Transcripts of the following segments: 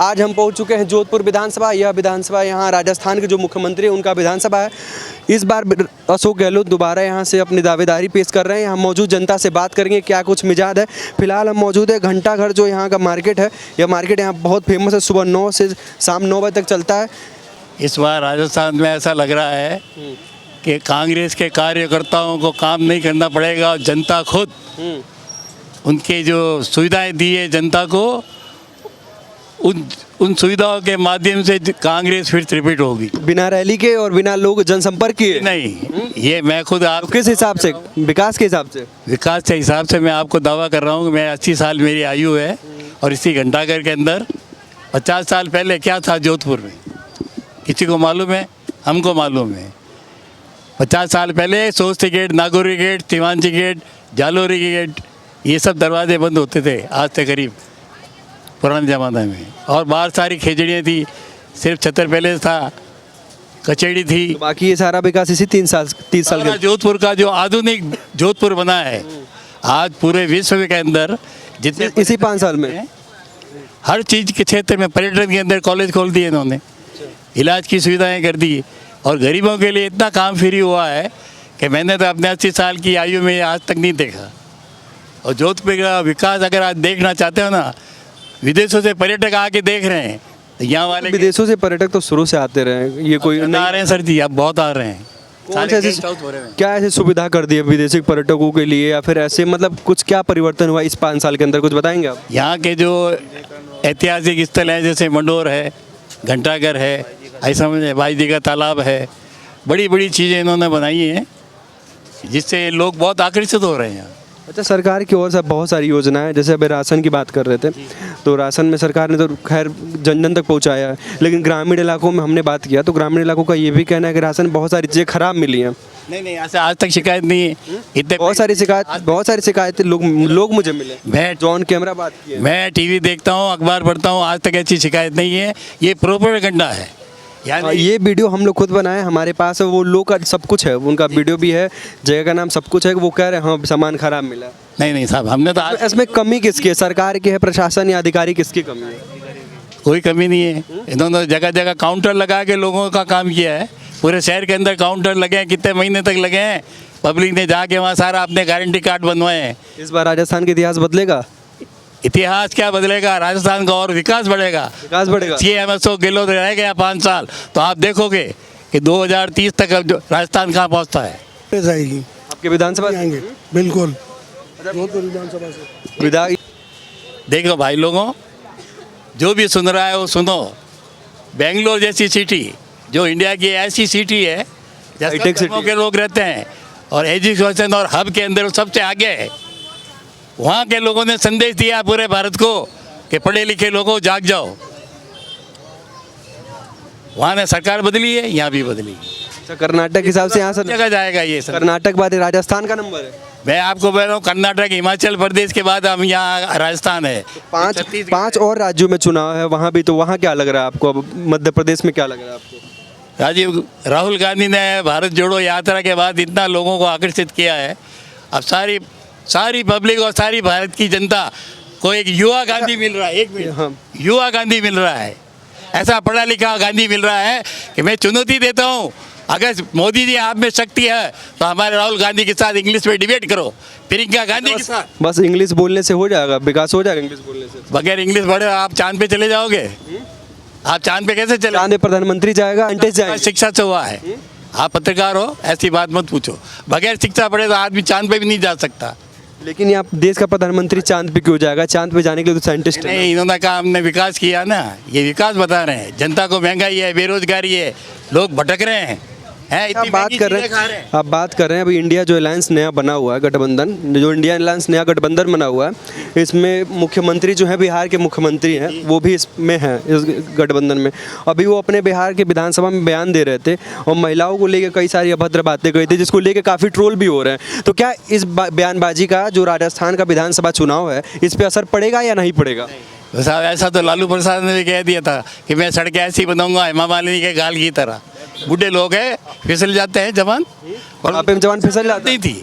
आज हम पहुंच चुके हैं जोधपुर विधानसभा। यह विधानसभा यहाँ राजस्थान के जो मुख्यमंत्री हैं उनका विधानसभा है। इस बार अशोक गहलोत दोबारा यहाँ से अपनी दावेदारी पेश कर रहे हैं। यहाँ मौजूद जनता से बात करेंगे क्या कुछ मिजाज है। फिलहाल हम मौजूद है घंटाघर, जो यहाँ का मार्केट है। यह मार्केट यहाँ बहुत फेमस है, सुबह 9 से शाम 9 बजे तक चलता है। इस बार राजस्थान में ऐसा लग रहा है कि कांग्रेस के कार्यकर्ताओं को काम नहीं करना पड़ेगा और जनता खुद उनके जो सुविधाएं दी है जनता को, उन सुविधाओं के माध्यम से कांग्रेस फिर रिपीट होगी। बिना रैली के और बिना लोग जनसंपर्क किए नहीं, ये मैं खुद आप किस हिसाब से, विकास के हिसाब से? विकास के हिसाब से मैं आपको दावा कर रहा हूँ कि मैं 80 साल मेरी आयु है और इसी घंटाघर के अंदर 50 साल पहले क्या था जोधपुर में, किसी को मालूम है? हमको मालूम है। 50 साल पहले Sojati gate, Nagauri gate, Siwanchi gate, Jalori gate, ये सब दरवाजे बंद होते थे आज से करीब पुराने ज़माने में। और बाहर सारी खेजड़ियाँ थी, सिर्फ छतर पहले था, कचेड़ी थी। तो बाकी ये सारा विकास इसी 30 साल के जोधपुर का जो आधुनिक जोधपुर बना है आज पूरे विश्व के अंदर, जितने इसी 5 साल में हर चीज़ के क्षेत्र में, पर्यटन के अंदर कॉलेज खोल दिए इन्होंने, इलाज की सुविधाएं कर दी और गरीबों के लिए इतना काम फ्री हुआ है कि मैंने तो अपने 80 साल की आयु में आज तक नहीं देखा। और जोधपुर का विकास अगर आज देखना चाहते हो ना, विदेशों से पर्यटक आके देख रहे हैं। यहाँ वाले विदेशों से पर्यटक तो शुरू से आते रहे हैं, ये कोई आ रहे हैं सर जी, अब बहुत आ रहे हैं। कौन से ऐसी क्या ऐसी सुविधा कर दी है विदेशी पर्यटकों के लिए, या फिर ऐसे मतलब कुछ क्या परिवर्तन हुआ इस 5 साल के अंदर, कुछ बताएंगे आप? यहाँ के जो ऐतिहासिक स्थल हैं जैसे मंडोर है, घंटाघर है, ऐसा समझे, भाई जी का तालाब है, बड़ी बड़ी चीज़ें इन्होंने बनाई हैं जिससे लोग बहुत आकर्षित हो रहे हैं। अच्छा, सरकार की ओर से बहुत सारी योजनाएं हैं, जैसे अभी राशन की बात कर रहे थे, तो राशन में सरकार ने तो खैर जन जन तक पहुंचाया है, लेकिन ग्रामीण इलाकों में हमने बात किया तो ग्रामीण इलाकों का ये भी कहना है कि राशन बहुत सारी चीज़ें खराब मिली हैं। नहीं, ऐसा आज तक शिकायत नहीं है। इतने बहुत सारी शिकायतें लोग मुझे मिले। मैं जॉन कैमरा बात किए, मैं टीवी देखता हूँ, अखबार पढ़ता हूँ, आज तक ऐसी शिकायत नहीं है। ये प्रोपेगेंडा है। यानी ये वीडियो हम लोग खुद बनाए, हमारे पास है, वो लोग का सब कुछ है, उनका वीडियो भी है, जगह का नाम सब कुछ है, वो कह रहे हैं हाँ सामान खराब मिला। नहीं साहब, हमने तो आज इसमें कमी किसकी है, सरकार की है, प्रशासन या अधिकारी, किसकी कमी है? कोई कमी नहीं है। इन्होंने जगह जगह काउंटर लगा के लोगों का काम किया है। पूरे शहर के अंदर काउंटर लगे हैं, कितने महीने तक लगे हैं, पब्लिक ने जाके वहाँ सारा अपने गारंटी कार्ड बनवाए हैं। इस बार राजस्थान का इतिहास बदलेगा? इतिहास क्या बदलेगा, राजस्थान का और विकास बढ़ेगा। विकास बढ़ेगा। सीएम अशोक गहलोत रह गया 5 साल, तो आप देखोगे कि 2030 तक अब राजस्थान कहाँ पहुँचता है। जाएगी आपके विधानसभा आएंगे बिल्कुल, जोधपुर विधानसभा से विधायक। देखो भाई लोगों, जो भी सुन रहा है वो सुनो। बेंगलोर जैसी सिटी, जो इंडिया की ऐसी सिटी है जहाँ धर्मों के लोग रहते हैं और एजुकेशन और हब के अंदर सबसे आगे है, वहाँ के लोगों ने संदेश दिया पूरे भारत को कि पढ़े लिखे लोगों जाग जाओ। वहाँ ने सरकार बदली है, यहाँ भी बदली है। कर्नाटक के हिसाब से यहाँ से जगह जाएगा ये सब। कर्नाटक बाद राजस्थान का नंबर है। मैं आपको बोल रहा हूँ, कर्नाटक, हिमाचल प्रदेश के बाद हम यहाँ राजस्थान है। 5 और राज्यों में चुनाव है, वहाँ भी, तो वहाँ क्या लग रहा है आपको? अब मध्य प्रदेश में क्या लग रहा है आपको? राहुल गांधी ने भारत जोड़ो यात्रा के बाद इतना लोगों को आकर्षित किया है। अब सारी पब्लिक और सारी भारत की जनता को एक युवा गांधी मिल रहा है। एक मिनट, युवा गांधी मिल रहा है, ऐसा पढ़ा लिखा गांधी मिल रहा है कि मैं चुनौती देता हूँ, अगर मोदी जी आप में शक्ति है तो हमारे राहुल गांधी के साथ इंग्लिश में डिबेट करो, प्रियंका गांधी के साथ। बस इंग्लिश बोलने से हो जाएगा विकास, हो जाएगा इंग्लिश बोलने से? बगैर इंग्लिश पढ़े आप चांद पे चले जाओगे? आप चांद पे कैसे चले? चांद पे प्रधानमंत्री जाएगा, शिक्षा से हुआ है। आप पत्रकार हो, ऐसी बात मत पूछो। बगैर शिक्षा पढ़े तो आदमी चांद पे भी नहीं जा सकता। लेकिन यहाँ देश का प्रधानमंत्री चांद पे क्यों जाएगा? चांद पे जाने के लिए तो साइंटिस्ट है। नहीं, इन्होंने कहा हमने विकास किया ना, ये विकास बता रहे हैं। जनता को महंगाई है, बेरोजगारी है, लोग भटक रहे हैं। आप बात कर रहे हैं अभी इंडिया जो अलायंस नया बना हुआ है, गठबंधन, जो इंडिया अलायंस नया गठबंधन बना हुआ है, इसमें मुख्यमंत्री जो है बिहार के मुख्यमंत्री हैं, वो भी इसमें हैं, इस गठबंधन में। अभी वो अपने बिहार के विधानसभा में बयान दे रहे थे और महिलाओं को लेकर कई सारी अभद्र बातें कही थी, जिसको लेकर काफ़ी ट्रोल भी हो रहे हैं। तो क्या इस बयानबाजी का जो राजस्थान का विधानसभा चुनाव है, इस पर असर पड़ेगा या नहीं पड़ेगा? साहब ऐसा तो लालू प्रसाद ने भी कह दिया था कि मैं सड़कें ऐसी बनाऊंगा हेमा मालिनी के गाल की तरह। बूढ़े लोग हैं, फिसल जाते हैं जवान, और आप जवान फिसल जाते नहीं थी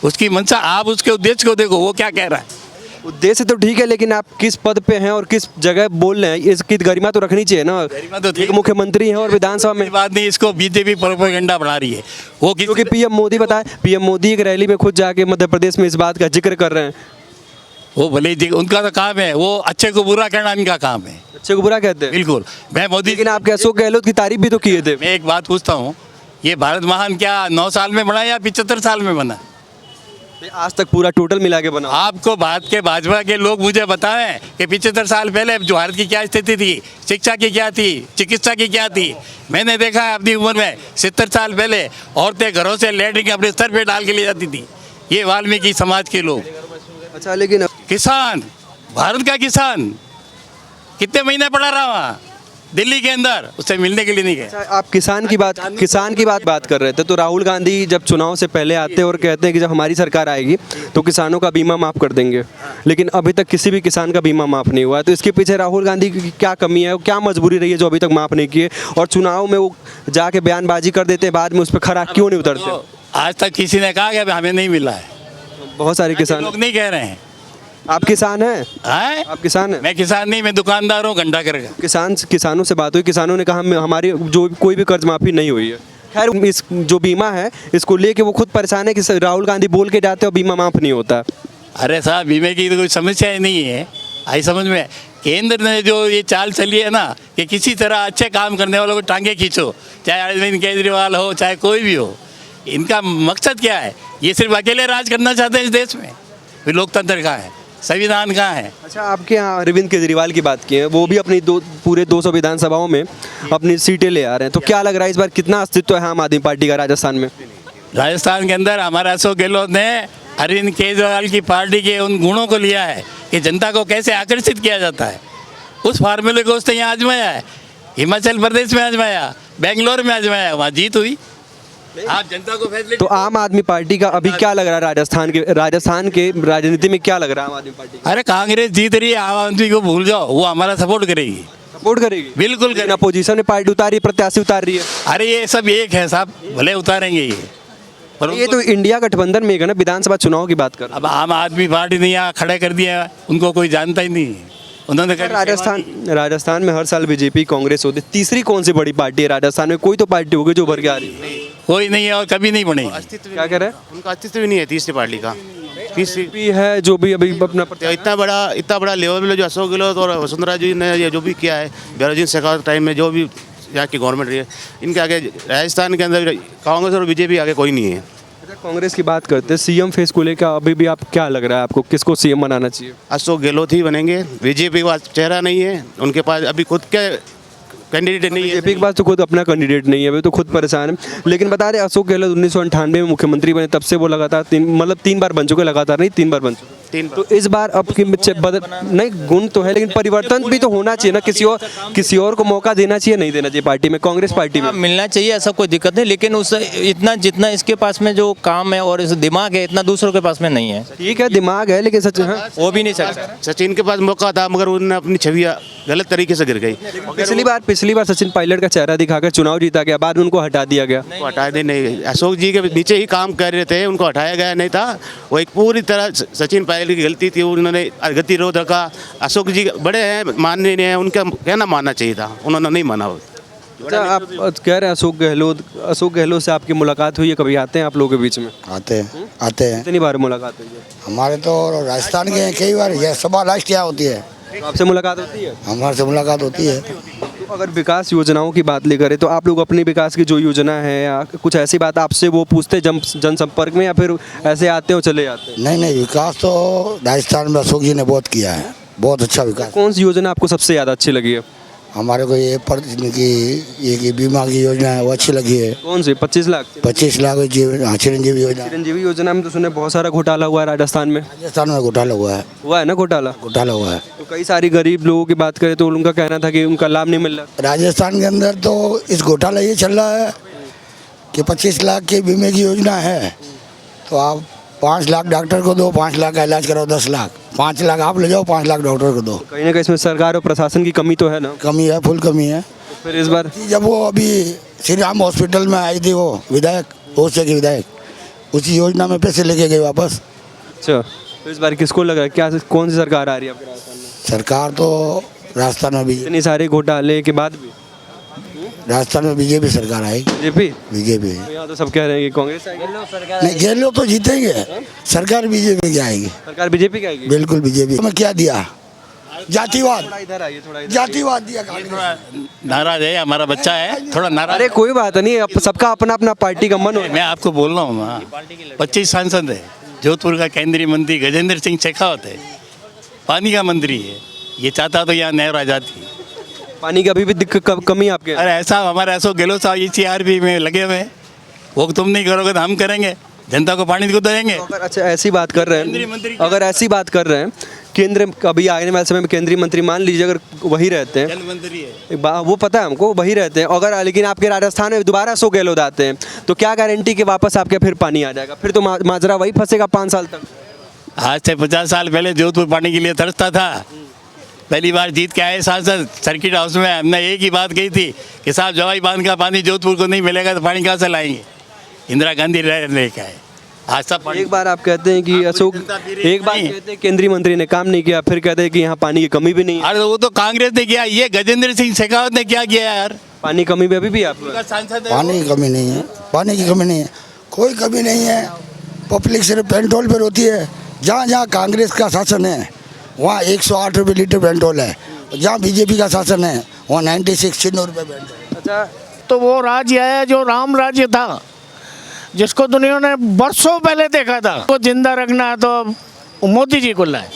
उसकी मंशा। आप उसके उद्देश्य को देखो, वो क्या कह रहा है। उद्देश्य तो ठीक है, लेकिन आप किस पद पे हैं और किस जगह बोल रहे हैं, इसकी गरिमा तो रखनी चाहिए ना। गरिमा तो थी। एक मुख्यमंत्री हैं और विधानसभा में, कोई बात नहीं, इसको बीजेपी प्रोपेगेंडा बना रही है। वो किसी क्योंकि पीएम मोदी बताए, पीएम मोदी एक रैली में खुद जाके मध्य प्रदेश में इस बात का जिक्र कर रहे हैं। वो भले उनका तो काम है, वो अच्छे को बुरा कहना इनका काम है। अच्छे को बुरा कहते हैं, बिल्कुल। मैं मोदी, लेकिन आपके अशोक गहलोत की तारीफ भी तो किए थे। मैं एक बात पूछता हूँ, ये भारत महान क्या 9 साल में बना या 75 साल में बना? आज तक पूरा टोटल मिला के बना। आपको भारत के भाजपा के लोग मुझे बताएं कि 75 साल पहले जो भारत की क्या स्थिति थी, शिक्षा की क्या थी, चिकित्सा की क्या थी। मैंने देखा है अपनी उम्र में 70 साल पहले औरतें घरों से लैट्रिन अपने स्तर पे डाल के ले जाती थी, ये वाल्मीकि समाज के लोग। अच्छा, लेकिन किसान, भारत का किसान कितने महीने पड़ा रहा वहाँ दिल्ली के अंदर, उससे मिलने के लिए नहीं गए। अच्छा, आप किसान की बात कर रहे थे, तो राहुल गांधी जब चुनाव से पहले आते हैं और कहते हैं कि जब हमारी सरकार आएगी तो किसानों का बीमा माफ़ कर देंगे, लेकिन अभी तक किसी भी किसान का बीमा माफ़ नहीं हुआ है। तो इसके पीछे राहुल गांधी की क्या कमी है, क्या मजबूरी रही है जो अभी तक माफ़ नहीं किए, और चुनाव में वो जाके बयानबाजी कर देते हैं, बाद में उस पर खरा क्यों नहीं उतरते? तो आज तक किसी ने कहा कि अभी हमें नहीं मिला है, बहुत सारे किसान। लोग नहीं कह रहे हैं। आप किसान हैं? हैं? आप किसान हैं? मैं किसान नहीं, मैं दुकानदार हूँ, घंटा करेगा। किसानों से बात हुई, किसानों ने कहा हमारी जो कोई भी कर्ज माफ़ी नहीं हुई है। खैर, इस जो बीमा है इसको लेके वो खुद परेशान है कि राहुल गांधी बोल के जाते और बीमा माफ़ नहीं होता। अरे साहब, बीमे की तो कोई समस्या ही नहीं है। आई समझ में, केंद्र ने जो ये चाल चली है ना कि किसी तरह अच्छे काम करने वालों को टांगे खींचो, चाहे अरविंद केजरीवाल हो चाहे कोई भी हो, इनका मकसद क्या है? ये सिर्फ अकेले राज करना चाहते हैं इस देश में। फिर लोकतंत्र कहाँ है, संविधान कहाँ है? अच्छा, आपके यहाँ अरविंद केजरीवाल की बात की है, वो भी अपनी पूरे 200 विधानसभाओं में अपनी सीटें ले आ रहे हैं, तो क्या लग रहा है इस बार कितना अस्तित्व है आम आदमी पार्टी का राजस्थान में? राजस्थान के अंदर हमारा अशोक गहलोत ने अरविंद केजरीवाल की पार्टी के उन गुणों को लिया है कि जनता को कैसे आकर्षित किया जाता है, उस फार्मूले को उसने यहाँ आजमाया है। हिमाचल प्रदेश में आजमाया, बेंगलोर में आजमाया, वहाँ जीत हुई। आप जनता को फैसले। तो आम आदमी पार्टी का अभी क्या लग रहा है राजस्थान के राजनीति में क्या लग रहा है आम आदमी पार्टी का? अरे कांग्रेस जीत रही है, आम आदमी को भूल जाओ, वो हमारा सपोर्ट करेगी, सपोर्ट करेगी, बिल्कुल करेगी। अपोजिशन में पार्टी उतारी, प्रत्याशी उतार रही है। अरे ये सब एक है साहब, भले उतारेंगे ये, पर ये तो इंडिया गठबंधन में है ना, विधानसभा चुनाव की बात कर। अब आम आदमी पार्टी ने यहाँ खड़े कर दिया, उनको कोई जानता ही नहीं है। उन्होंने राजस्थान में हर साल बीजेपी कांग्रेस होती, तीसरी कौन सी बड़ी पार्टी है राजस्थान में? कोई तो पार्टी होगी जो उभर के आ रही है। कोई नहीं है और कभी नहीं बनेगी। क्या कह रहे हैं? उनका अस्तित्व भी नहीं है तीसरी पार्टी का। तीसरी भी है जो भी अभी अपना तो इतना बड़ा लेवल में जो अशोक गहलोत और वसुंधरा जी ने ये जो भी किया है, बेरोजिन शेखावत टाइम में जो भी यहाँ की गवर्नमेंट रही है, इनके आगे राजस्थान के अंदर कांग्रेस और बीजेपी आगे कोई नहीं है। कांग्रेस की बात करते हैं, सीएम फेस को लेकर अभी भी आप क्या लग रहा है आपको, किसको सीएम बनाना चाहिए? अशोक गहलोत ही बनेंगे। बीजेपी के पास चेहरा नहीं है, उनके पास अभी खुद के कैंडिडेट नहीं है। बीजेपी के पास तो खुद अपना कैंडिडेट नहीं है, वे तो खुद परेशान है। लेकिन बता रहे अशोक गहलोत 1998 में मुख्यमंत्री बने, तब से वो लगातार 3 बार बन चुके, लगातार नहीं 3 बार बन चुके। तो इस बार अब की नहीं, गुण तो है लेकिन परिवर्तन भी तो होना चाहिए ना, किसी और को मौका देना चाहिए, नहीं देना चाहिए पार्टी में, कांग्रेस पार्टी में मिलना चाहिए, ऐसा कोई दिक्कत नहीं, लेकिन उस इतना जितना इसके पास में जो काम है और इस दिमाग है, इतना दूसरों के पास में नहीं है। ठीक है, दिमाग है लेकिन सच है वो भी नहीं सकता। सचिन के पास मौका था मगर उन्होंने अपनी छवि गलत तरीके से गिर गई। पिछली बार सचिन पायलट का चेहरा दिखाकर चुनाव जीता गया, बाद में उनको हटा दिया गया। हटा दे नहीं, अशोक जी के नीचे ही काम कर रहे थे, उनको हटाया गया नहीं था। वो एक पूरी तरह सचिन पायलट की गलती थी, उन्होंने गतिरोध रखा। अशोक जी बड़े हैं, मानने नहीं है, उनका कहना मानना चाहिए था, उन्होंने नहीं माना। अच्छा, आप कह रहे हैं अशोक गहलोत से आपकी मुलाकात हुई है, कभी आते हैं आप लोगों के बीच में? आते हैं। कितनी बार मुलाकात हुई है? हमारे तो राजस्थान के हैं कई बार, यह सभा राष्ट्रीय होती है, तो आपसे मुलाकात होती है? हमारे से मुलाकात होती है। तो अगर विकास योजनाओं की बात ले करें तो आप लोग अपनी विकास की जो योजना है या कुछ ऐसी बात आपसे वो पूछते जनसंपर्क में, या फिर ऐसे आते हो चले जाते हैं? नहीं, विकास तो राजस्थान में अशोक जी ने बहुत किया है, बहुत अच्छा विकास। कौन सी योजना आपको सबसे ज़्यादा अच्छी लगी है? हमारे को ये की बीमा की योजना है वो अच्छी लगी है। कौन सी? 25 लाख? 25 लाख चिरंजीवी योजना। चिरंजीवी योजना में तो सुने बहुत सारा घोटाला हुआ है राजस्थान में घोटाला हुआ है ना? घोटाला हुआ है। तो कई सारी गरीब लोगों की बात करें तो उनका कहना था कि उनका लाभ नहीं मिल रहा। राजस्थान के अंदर तो इस घोटाला ये चल रहा है कि 25 लाख के बीमे की योजना है, तो आप 5 लाख डॉक्टर को दो, 5 लाख का इलाज कराओ, 10 लाख, 5 लाख आप ले जाओ, 5 लाख डॉक्टर को दो। कहीं ना कहीं इसमें सरकार और प्रशासन की कमी तो है ना? कमी है, फुल कमी है। तो फिर इस बार जब वो अभी श्री राम हॉस्पिटल में आई थी, वो विधायक, ओसे की विधायक, उसी योजना में पैसे लेके गए वापस। अच्छा, तो इस बार किसको लग रहा है, क्या कौन सी सरकार आ रही है आपके राजस्थान में? सरकार तो राजस्थान में इतनी सारे घोटाले के बाद भी राजस्थान में बीजेपी सरकार आएगी। बीजेपी? बीजेपी तो यहाँ तो सब कह रहे हैं कि कांग्रेस आएगी। नहीं, गहलोत तो जीतेंगे, सरकार बीजेपी की आएगी। सरकार बीजेपी की आएगी। बिल्कुल बीजेपी में क्या दिया, जातिवाद, थोड़ा इधर आइए, थोड़ा इधर। जातिवाद दिया कांग्रेस। नाराज है, हमारा बच्चा है थोड़ा नाराज। अरे कोई बात नहीं, अब सबका अपना अपना पार्टी का मन हो। मैं आपको बोल रहा हूँ ना, 25 सांसद है। जोधपुर का केंद्रीय मंत्री गजेंद्र सिंह शेखावत है, पानी का मंत्री है। ये चाहता तो यहाँ नहर आ जाती। पानी की अभी भी कमी है आपके? अरे ऐसा हमारे अशोक गहलोत साहब ECRP में लगे हुए हैं, वो तुम नहीं करोगे तो हम करेंगे, जनता को पानी को देंगे। अगर अच्छा ऐसी बात कर रहे केंद्रीय हैं, मंत्री अगर ऐसी बात कर रहे हैं, केंद्र अभी आने वाले समय में केंद्रीय मंत्री मान लीजिए अगर वही रहते हैं, जल मंत्री है। वो पता है हमको, वही रहते हैं अगर, लेकिन आपके राजस्थान में दोबारा अशोक गहलोत आते हैं तो क्या गारंटी कि वापस आपके फिर पानी आ जाएगा? फिर तो माजरा वही फंसेगा 5 साल तक। आज से 50 साल पहले जोधपुर पानी के लिए तरसता था। पहली बार जीत के आए सांसद सर्किट हाउस में, हमने एक ही बात कही थी कि साहब जवाई बांध का पानी जोधपुर को नहीं मिलेगा तो पानी कहाँ से लाएंगे? इंदिरा गांधी लेके आए। आज सब एक बार आप कहते हैं कि अशोक, एक बार कहते हैं केंद्रीय मंत्री ने काम नहीं किया, फिर कहते हैं कि यहाँ पानी की कमी भी नहीं है। अरे वो तो कांग्रेस ने किया, ये गजेंद्र सिंह शेखावत ने क्या किया यार? पानी कमी भी अभी भी आप सांसद पानी की कमी नहीं है, पानी की कमी नहीं है, कोई कमी नहीं है। पब्लिक सिर्फ पेट्रोल पर होती है। जहाँ जहाँ कांग्रेस का शासन है वहाँ 108 रुपये लीटर पेट्रोल है, जहाँ बीजेपी का शासन है वहाँ 96 रुपये पेट्रोल। अच्छा, तो वो राज्य है जो राम राज्य था, जिसको दुनिया ने बरसों पहले देखा था। वो जिंदा रखना है तो मोदी जी को लाए,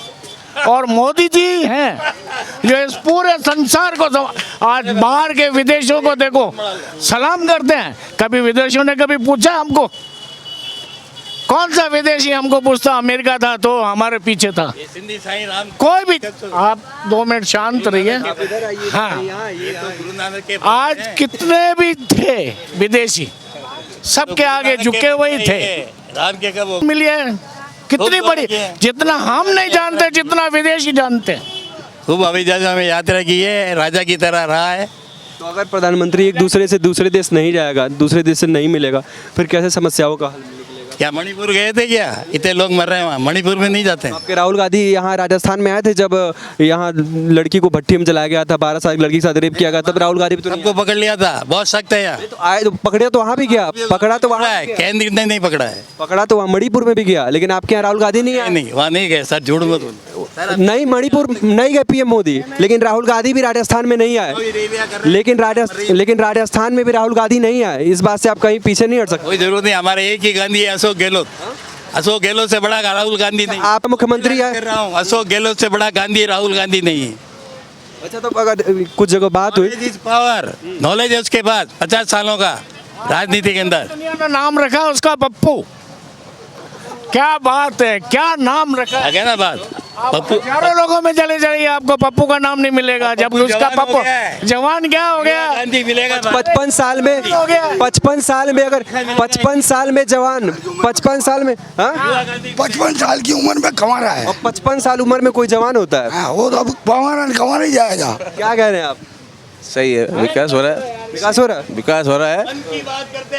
और मोदी जी हैं जो इस पूरे संसार को आज बाहर के विदेशों को देखो सलाम करते हैं। कभी विदेशों ने कभी पूछा हमको? कौन सा विदेशी हमको पूछता अमेरिका था तो हमारे पीछे था? सिंधी साईं राम कोई भी। आप 2 मिनट शांत रहिए। हाँ, आज कितने भी थे विदेशी, सबके आगे झुके हुए थे। राम के कब मिलिए कितनी बड़ी, जितना हम नहीं जानते जितना विदेशी जानते हैं। खूब हवाई जहाज में यात्रा की है, राजा की तरह रहा है। तो अगर प्रधानमंत्री एक दूसरे से दूसरे देश नहीं जाएगा, दूसरे देश से नहीं मिलेगा, फिर कैसे समस्याओं का हल निकलेगा? क्या मणिपुर गए थे क्या? इतने लोग मर रहे हैं वहाँ, मणिपुर में नहीं जाते हैं। आपके राहुल गांधी यहाँ राजस्थान में आए थे जब यहाँ लड़की को भट्टी में जलाया गया था, 12 साल की लड़की के साथ रेप किया गया, तब राहुल गांधी भी तो नहीं सबको पकड़ लिया था, बहुत सख्त है यहाँ। तो आए, तो पकड़े तो वहाँ भी गया, पकड़ा तो वहाँ है, केंद्र ने नहीं पकड़ा है। पकड़ा तो वहाँ मणिपुर में भी गया, लेकिन आपके यहाँ राहुल गांधी नहीं आए। नहीं, वहाँ नहीं गए सर, झूठ मत बोलो। नहीं, मणिपुर नहीं गए पीएम मोदी, लेकिन राहुल गांधी भी राजस्थान में नहीं आए। लेकिन राजस्थान में भी राहुल गांधी नहीं आए। इस बात से आप कहीं पीछे नहीं हट सकते। कोई जरूरत नहीं, हमारे एक ही गांधी है, अशोक गहलोत। अशोक गहलोत से बड़ा राहुल गांधी नहीं। आप मुख्यमंत्री कर रहा हूँ, अशोक गहलोत से बड़ा गांधी राहुल गांधी नहीं है। अच्छा, तो अगर कुछ जगह बात हुई, पावर नॉलेज है उसके पास, 50 सालों का राजनीति के अंदर। दुनिया ने नाम रखा उसका पप्पू। क्या बात है, क्या नाम रखा है। आगे ना बात, पप्पू हजारों लोगों में चले जाइए, आपको पप्पू का नाम नहीं मिलेगा। जब उसका जवान हो पप्पू गया है। जवान क्या हो गया? गांधी मिलेगा। 55 साल में, 55 साल में, अगर 55 साल में जवान, 55 साल में, हाँ, 55 साल की उम्र में कमा रहा है। और 55 साल उम्र में कोई जवान होता है? हाँ, वो तो अब कमा नहीं जाएगा। क्या कह रहे हैं आप? सही है, विकास हो रहा है, विकास हो रहा है? विकास हो रहा है।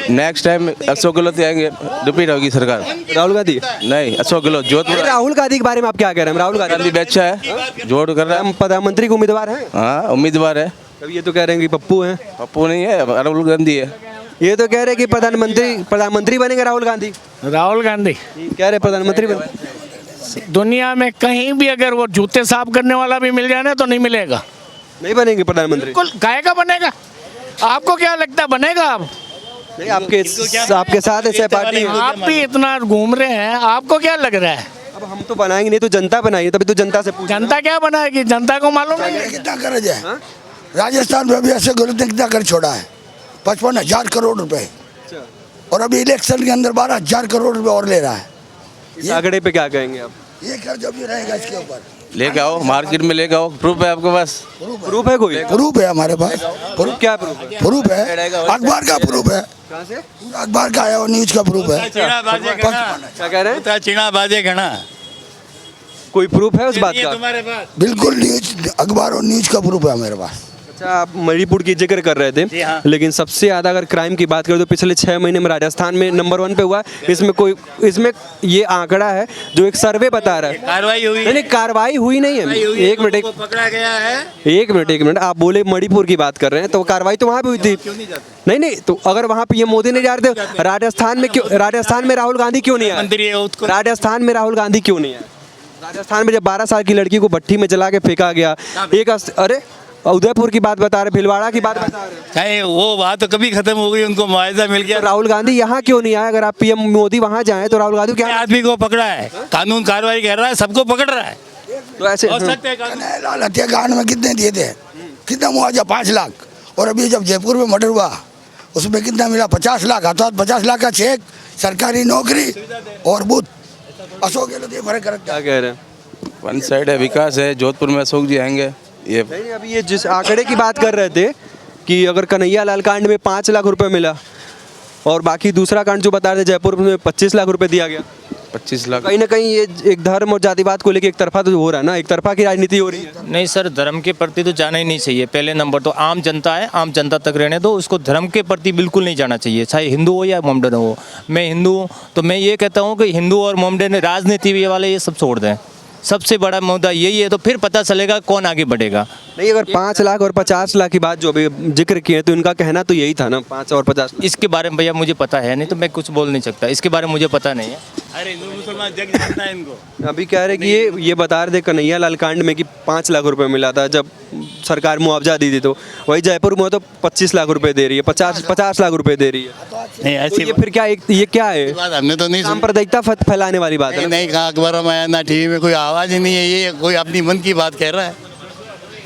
नेक्स्ट टाइम अशोक गहलोत आएंगे, रिपीट होगी सरकार। राहुल गांधी नहीं, अशोक गहलोत जोधपुर। राहुल गांधी के बारे में आप क्या कह रहे हैं? राहुल गांधी भी अच्छा है, जोड़ कर रहा है। प्रधानमंत्री के उम्मीदवार हैं? हाँ, उम्मीदवार है। अब ये तो कह रहे हैं कि पप्पू हैं। पप्पू नहीं है, राहुल गांधी है। ये तो कह रहे हैं कि प्रधानमंत्री बनेंगे राहुल गांधी। राहुल गांधी कह रहे प्रधानमंत्री बने। दुनिया में कहीं भी अगर वो जूते साफ करने वाला भी मिल जाए ना तो नहीं मिलेगा। नहीं बनेंगे प्रधानमंत्री? बिल्कुल, काहे का बनेगा? आपको क्या लगता है बनेगा? आप नहीं, आपके साथ ऐसे पार्टी है। आप भी इतना घूम रहे हैं, आपको क्या लग रहा है? अब हम तो बनाएंगे नहीं तो जनता बनाएगी, तभी तो जनता से पूछ। जनता क्या बनाएगी? जनता को मालूम नहीं है। कितना कर्ज है राजस्थान में? अभी ऐसे गलत ने कितना कर्ज छोड़ा है? 55,000 करोड़ रुपए, और अभी इलेक्शन के अंदर 12,000 करोड़ रुपए और ले रहा है। इस आंकड़े पे क्या कहेंगे आप? ये कर्ज अभी रहेगा इसके ऊपर। लेके आओ, मार्केट में लेके आओ, प्रूफ है आपके पास? प्रूफ है कोई? प्रूफ है हमारे पास। प्रूफ क्या प्रूफ है? प्रूफ है, अखबार का प्रूफ है, कहाँ से? पूरा अखबार का है और न्यूज का प्रूफ है। क्या कह रहे हैं? चीना बाजे घना, कोई प्रूफ है उस बात का? तुम्हारे पास बिल्कुल न्यूज, अखबार और न्यूज का प्रूफ है हमारे पास। अच्छा, आप मणिपुर की जिक्र कर रहे थे, हाँ। लेकिन सबसे ज़्यादा अगर क्राइम की बात करें तो पिछले 6 महीने में राजस्थान में नंबर 1 पे हुआ है। इसमें ये आंकड़ा है जो एक सर्वे बता रहा है। कार्रवाई हुई नहीं, कार्रवाई हुई नहीं है। एक मिनट, पकड़ा गया है। एक मिनट, आप बोले मणिपुर की बात कर रहे हैं तो कार्रवाई तो वहाँ पे हुई थी। नहीं, तो अगर वहाँ पे ये मोदी नहीं जा रहे थे, राजस्थान में राहुल गांधी क्यों नहीं मंत्री है आए? उसको राजस्थान में राहुल गांधी क्यों नहीं आए? राजस्थान में जब 12 साल की लड़की को भट्टी में जला के फेंका गया, अरे उदयपुर की बात बता रहे, भीलवाड़ा की बात बता रहे, चाहे वो बात तो कभी खत्म हो गई, उनको मुआवजा मिल गया। राहुल गांधी यहाँ क्यों नहीं आए? अगर आप पीएम मोदी वहाँ जाएं तो राहुल गांधी क्या आदमी को पकड़ा है, कानून कार्रवाई कर रहा है, सबको पकड़ रहा है। तो ऐसे हो सकता है कानून। लाल हत्याकांड में कितने दिए थे? कितना मुआवजा? 5 लाख। और अभी जब जयपुर में मर्डर हुआ उसमें कितना मिला? 50 लाख। अर्थात 50 लाख का चेक, सरकारी नौकरी और बूथ। अशोक गहलोत ये फर्क करता क्या कह रहे हैं? वन साइड है, विकास है। जोधपुर में अशोक जी आएंगे। ये नहीं, अभी ये जिस आंकड़े की बात कर रहे थे कि अगर कन्हैया लाल कांड में 5 लाख रुपए मिला और बाकी दूसरा कांड जो बता रहे थे जयपुर में 25 लाख रुपए दिया गया, 25 लाख। कहीं ना कहीं ये एक धर्म और जातिवाद को लेके एक तरफा तो हो रहा है ना, एक तरफा की राजनीति हो रही है। नहीं सर, धर्म के प्रति तो जाना ही नहीं चाहिए। पहले नंबर तो आम जनता है, आम जनता तक रहने दो, उसको धर्म के प्रति बिल्कुल नहीं जाना चाहिए, चाहे हिंदू हो या मोमडन हो। मैं हिंदू हूँ तो मैं ये कहता हूँ कि हिंदू और मोमडन राजनीति वाले ये सब छोड़ दें। सबसे बड़ा मुद्दा यही है, तो फिर पता चलेगा कौन आगे बढ़ेगा। नहीं, अगर 5 लाख और 50 लाख की बात जो अभी जिक्र किए तो इनका कहना तो यही था ना, 5 और 50। इसके बारे में भैया मुझे पता है नहीं, तो मैं कुछ बोल नहीं सकता। इसके बारे में मुझे पता नहीं है। अरे हिंदू मुसलमान जग जानता है इनको। अभी कह रहे कि ये बता रहे थे कन्हैया लाल कांड में कि 5 लाख रुपए मिला था जब सरकार मुआवजा दी थी, तो वही जयपुर में तो 25 लाख रुपए दे रही है, 50 लाख रुपए दे रही है। नहीं तो ऐसी ये फिर क्या ये क्या है? बात हमने तो नहीं सुनी। सांप्रदायिकता फैलाने वाली बात है ना? नहीं कहा, अखबारों में आया ना, टीवी में कोई आवाज ही नहीं है। ये कोई अपनी मन की बात कह रहा है,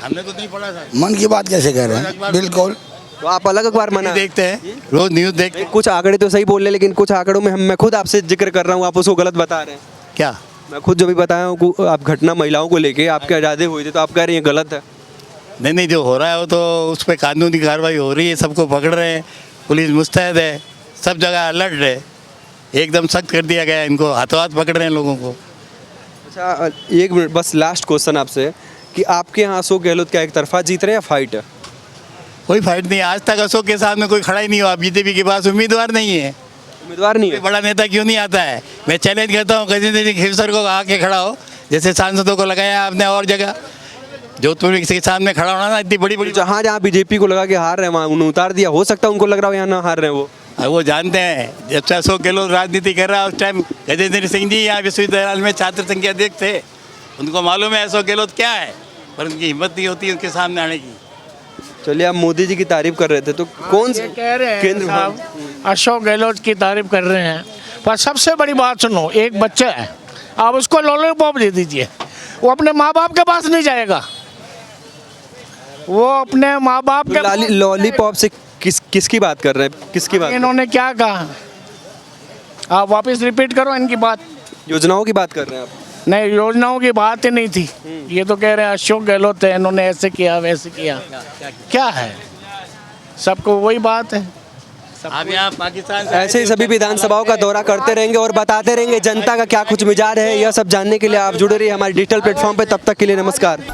हमने तो नहीं पढ़ा था। मन की बात कैसे कह रहे हैं? बिल्कुल। तो आप अलग अखबार मना देखते हैं, रोज न्यूज देखते हैं। कुछ आंकड़े तो सही बोल रहे, लेकिन कुछ आंकड़ों में मैं खुद आपसे जिक्र कर रहा हूँ, आप उसको गलत बता रहे हैं। क्या? मैं खुद जो भी बताया हूँ, आप घटना महिलाओं को लेके आपके इरादे हुए थे, तो आप कह रहे हैं गलत है। नहीं, जो हो रहा है वो तो उस पर कानूनी कार्रवाई हो रही है, सबको पकड़ रहे हैं, पुलिस मुस्तैद है, सब जगह अलर्ट है, एकदम सख्त कर दिया गया है, इनको हाथों हाथ पकड़ रहे हैं लोगों को। अच्छा, 1 मिनट बस, लास्ट क्वेश्चन आपसे कि आपके यहाँ अशोक गहलोत क्या एक तरफा जीत रहे हैं या फाइट है? कोई फाइट नहीं, आज तक अशोक के सामने कोई खड़ा ही नहीं हुआ। बीजेपी के पास उम्मीदवार नहीं है, उम्मीदवार नहीं कोई है। बड़ा नेता क्यों नहीं आता है? मैं चैलेंज करता हूँ, गजेंद्र सिंह खिवसर को आके खड़ा हो, जैसे सांसदों को लगाया आपने और जगह। जोधपुर में किसी के सामने खड़ा होना ना, इतनी बड़ी बड़ी जहाँ जहाँ बीजेपी को लगा के हार रहे हैं वहाँ उन्हें उतार दिया। हो सकता है उनको लग रहा हो यहाँ ना हार रहे हैं वो। वो जानते हैं, जब से अशोक गहलोत राजनीति कर रहा है उस टाइम गजेंद्र सिंह जी यहाँ विश्वविद्यालय में छात्र संघ के अध्यक्ष थे, उनको मालूम है अशोक गहलोत क्या है, पर उनकी हिम्मत नहीं होती उनके सामने आने की। चलिए, आप मोदी जी की तारीफ कर रहे थे, तो कौन से कह रहे हैं केंद्र साहब, अशोक गहलोत की तारीफ कर रहे हैं, पर सबसे बड़ी बात सुनो, एक बच्चा है, आप उसको लॉलीपॉप दे दीजिए, वो अपने माँ बाप के पास नहीं जाएगा। वो अपने माँ बाप के लॉलीपॉप से किसकी बात कर रहे हैं? किसकी बात? इन्होंने क्या कहा? आप वापस रिपीट करो इनकी बात। योजनाओं की बात कर रहे हैं आप? नहीं, योजनाओं की बात ही नहीं थी। ये तो कह रहे हैं अशोक गहलोत है, इन्होंने ऐसे किया वैसे किया। क्या है? सबको वही बात है। आप यहाँ पाकिस्तान से ऐसे ही सभी विधानसभाओं का दौरा करते रहेंगे और बताते रहेंगे जनता का क्या कुछ मिजाज है। यह सब जानने के लिए आप जुड़े रहिए हमारे डिजिटल प्लेटफॉर्म पे। तब तक के लिए नमस्कार।